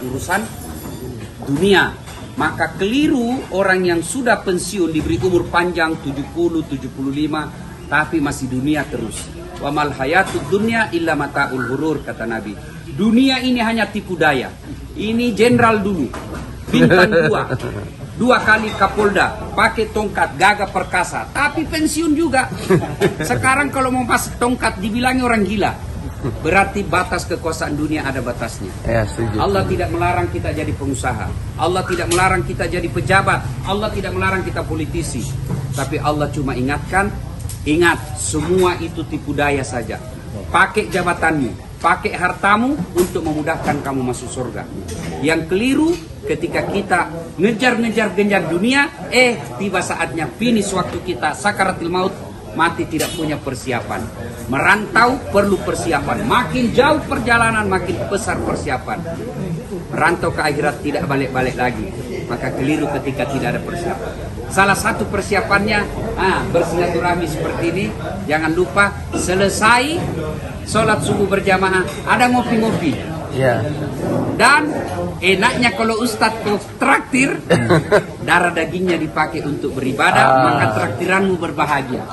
urusan dunia. Maka keliru orang yang sudah pensiun diberi umur panjang 70, 75 tapi masih dunia terus. Wa mal hayatud dunya illa mataul ghurur, kata Nabi. Dunia ini hanya tipu daya. Ini jenderal dulu, bintang 2 kali Kapolda, pakai tongkat, gagah perkasa, tapi pensiun juga. Sekarang kalau mau pasang tongkat dibilangi orang gila. Berarti batas kekuasaan dunia ada batasnya. Ya, setuju. Allah tidak melarang kita jadi pengusaha. Allah tidak melarang kita jadi pejabat. Allah tidak melarang kita politisi. Tapi Allah cuma ingatkan, ingat semua itu tipu daya saja. Pakai jabatanmu, pakai hartamu untuk memudahkan kamu masuk surga. Yang keliru ketika kita ngejar dunia, tiba saatnya finish waktu kita sakaratul maut, mati tidak punya persiapan. Merantau perlu persiapan. Makin jauh perjalanan makin besar persiapan. Merantau ke akhirat tidak balik-balik lagi. Maka keliru ketika tidak ada persiapan. Salah satu persiapannya bersilaturahmi seperti ini. Jangan lupa selesai sholat subuh berjamaah ada ngopi-ngopi. Ya. Dan enaknya kalau Ustadz ke traktir, darah dagingnya dipakai untuk beribadah, maka traktiranmu berbahagia.